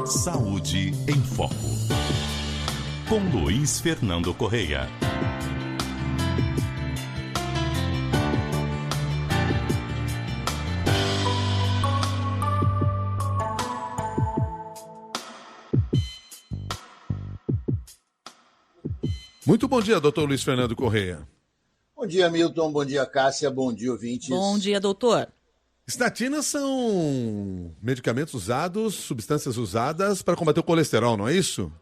Saúde em Foco, com Luiz Fernando Correia. Muito bom dia, doutor Luiz Fernando Correia. Bom dia, Milton. Bom dia, Cássia. Bom dia, ouvintes. Bom dia, doutor. Estatinas são medicamentos usados, substâncias usadas para combater o colesterol, não é isso?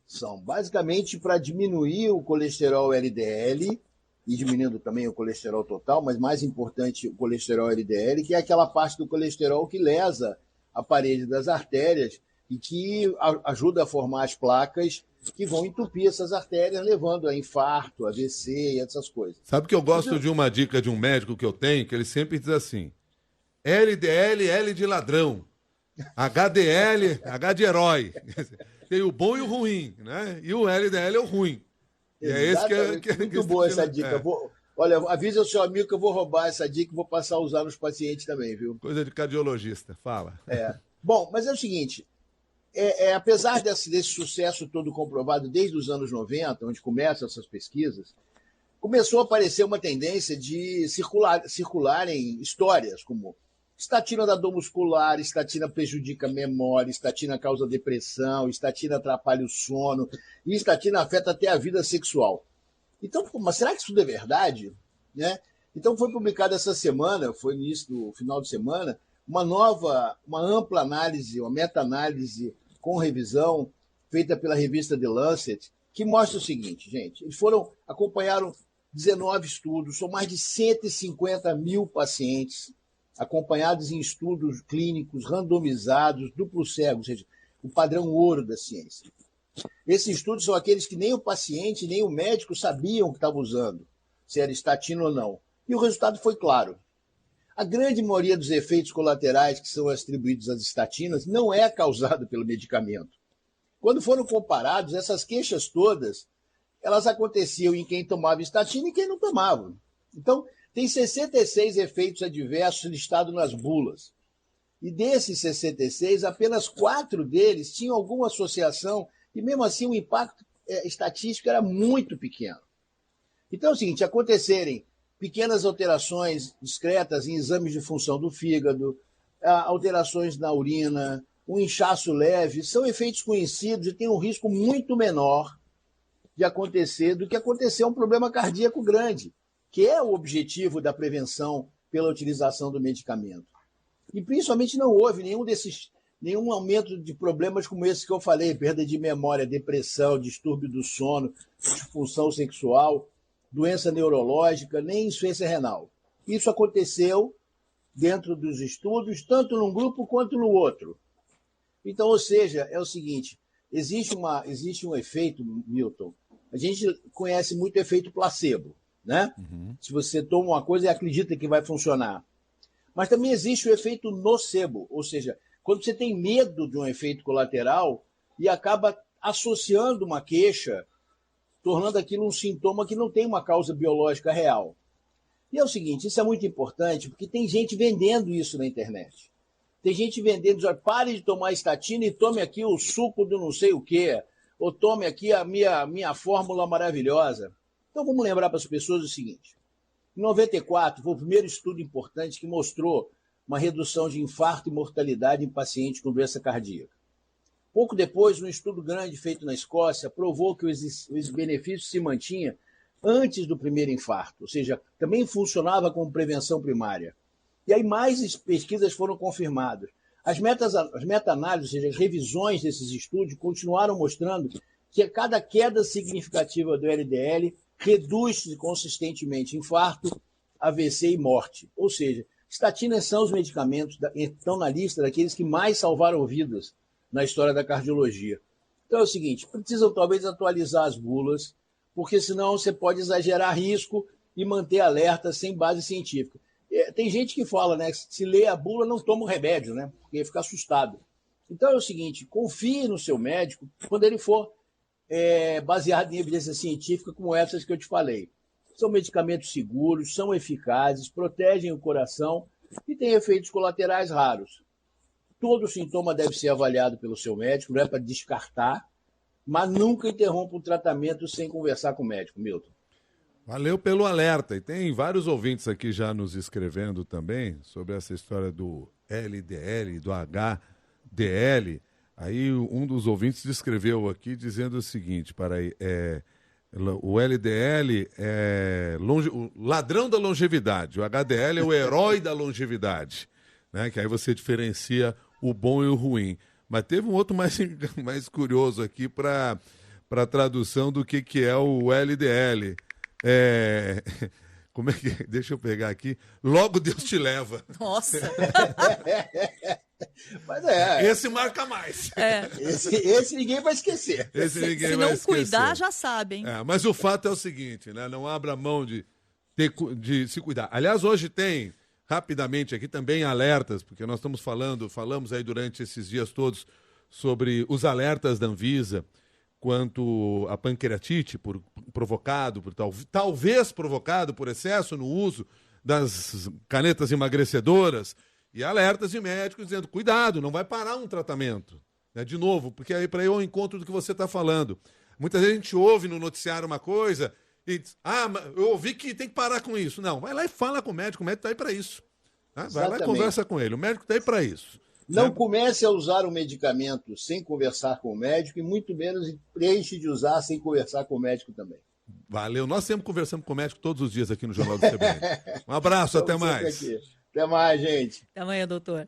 São basicamente para diminuir o colesterol LDL e diminuindo também o colesterol total, mas mais importante o colesterol LDL, que é aquela parte do colesterol que lesa a parede das artérias e que ajuda a formar as placas que vão entupir essas artérias, levando a infarto, AVC e essas coisas. Sabe que eu gosto de uma dica de um médico que eu tenho, que ele sempre diz assim: LDL, L de ladrão. HDL, H de herói. Tem o bom e o ruim, né? E o LDL é o ruim. E é esse que é muito boa essa dica. Olha, avisa o seu amigo que eu vou roubar essa dica e vou passar a usar nos pacientes também, viu? Coisa de cardiologista, fala. Bom, mas é o seguinte, apesar desse sucesso todo comprovado desde os anos 90, onde começam essas pesquisas, começou a aparecer uma tendência de circularem histórias como estatina dá dor muscular, estatina prejudica a memória, estatina causa depressão, estatina atrapalha o sono e estatina afeta até a vida sexual. Então, mas será que isso tudo é verdade? Né? Então foi publicada essa semana, foi no início do final de semana, uma ampla análise, uma meta-análise com revisão, feita pela revista The Lancet, que mostra o seguinte, gente, eles acompanharam 19 estudos, são mais de 150 mil pacientes, acompanhados em estudos clínicos randomizados, duplo cego, ou seja, o padrão ouro da ciência. Esses estudos são aqueles que nem o paciente, nem o médico sabiam que estavam usando, se era estatina ou não. E o resultado foi claro. A grande maioria dos efeitos colaterais que são atribuídos às estatinas não é causado pelo medicamento. Quando foram comparados, essas queixas todas, elas aconteciam em quem tomava estatina e quem não tomava. Então, tem 66 efeitos adversos listados nas bulas. E desses 66, apenas 4 deles tinham alguma associação e, mesmo assim, o impacto estatístico era muito pequeno. Então é o seguinte, acontecerem pequenas alterações discretas em exames de função do fígado, alterações na urina, um inchaço leve, são efeitos conhecidos e têm um risco muito menor de acontecer do que acontecer um problema cardíaco grande, que é o objetivo da prevenção pela utilização do medicamento. E principalmente não houve nenhum aumento de problemas como esse que eu falei, perda de memória, depressão, distúrbio do sono, disfunção sexual, doença neurológica, nem insuficiência renal. Isso aconteceu dentro dos estudos, tanto num grupo quanto no outro. Então, ou seja, é o seguinte, existe um efeito, Milton, a gente conhece muito o efeito placebo, né? Uhum. Se você toma uma coisa e acredita que vai funcionar. Mas também existe o efeito nocebo, ou seja, quando você tem medo de um efeito colateral e acaba associando uma queixa, tornando aquilo um sintoma que não tem uma causa biológica real. E é o seguinte, isso é muito importante, porque tem gente vendendo isso na internet. Tem gente vendendo, pare de tomar estatina e tome aqui o suco do não sei o quê, ou tome aqui a minha fórmula maravilhosa. Então vamos lembrar para as pessoas o seguinte, em 94 foi o primeiro estudo importante que mostrou uma redução de infarto e mortalidade em pacientes com doença cardíaca. Pouco depois, um estudo grande feito na Escócia provou que os benefícios se mantinham antes do primeiro infarto, ou seja, também funcionava como prevenção primária. E aí mais pesquisas foram confirmadas. As meta-análises, ou seja, as revisões desses estudos, continuaram mostrando que a cada queda significativa do LDL reduz consistentemente infarto, AVC e morte. Ou seja, estatinas são os medicamentos que estão na lista daqueles que mais salvaram vidas na história da cardiologia. Então é o seguinte, precisam talvez atualizar as bulas, porque senão você pode exagerar risco e manter alerta sem base científica. Tem gente que fala, né, se lê a bula não toma o remédio, né, porque fica assustado. Então é o seguinte, confie no seu médico quando ele for baseado em evidência científica como essas que eu te falei. São medicamentos seguros, são eficazes, protegem o coração e têm efeitos colaterais raros. todo sintoma deve ser avaliado pelo seu médico, não é para descartar, mas nunca interrompa o tratamento sem conversar com o médico, Milton. Valeu pelo alerta. E tem vários ouvintes aqui já nos escrevendo também sobre essa história do LDL, do HDL. Aí um dos ouvintes escreveu aqui dizendo o seguinte, o LDL é o ladrão da longevidade, o HDL é o herói da longevidade, né? Que aí você diferencia o bom e o ruim. Mas teve um outro mais curioso aqui para a tradução do que é o LDL. Como é que é? Deixa eu pegar aqui. Logo Deus te leva. Nossa! Mas Esse marca mais. Esse ninguém vai esquecer. Se não cuidar, já sabem. Mas o fato é o seguinte, né? Não abra mão de se cuidar. Aliás, hoje tem, rapidamente aqui também, alertas, porque nós falamos aí durante esses dias todos sobre os alertas da Anvisa quanto à pancreatite talvez provocado por excesso no uso das canetas emagrecedoras, e alertas de médicos dizendo, cuidado, não vai parar um tratamento. Né? De novo, porque aí para ir ao encontro do que você está falando. Muitas vezes a gente ouve no noticiário uma coisa e diz, eu ouvi que tem que parar com isso. Não, vai lá e fala com o médico está aí para isso. Tá? Vai lá e conversa com ele, o médico está aí para isso. Não comece a usar o medicamento sem conversar com o médico e muito menos deixe de usar sem conversar com o médico também. Valeu, nós sempre conversamos com o médico todos os dias aqui no Jornal do CBN. Um abraço, até mais. Até mais, gente. Até amanhã, doutor.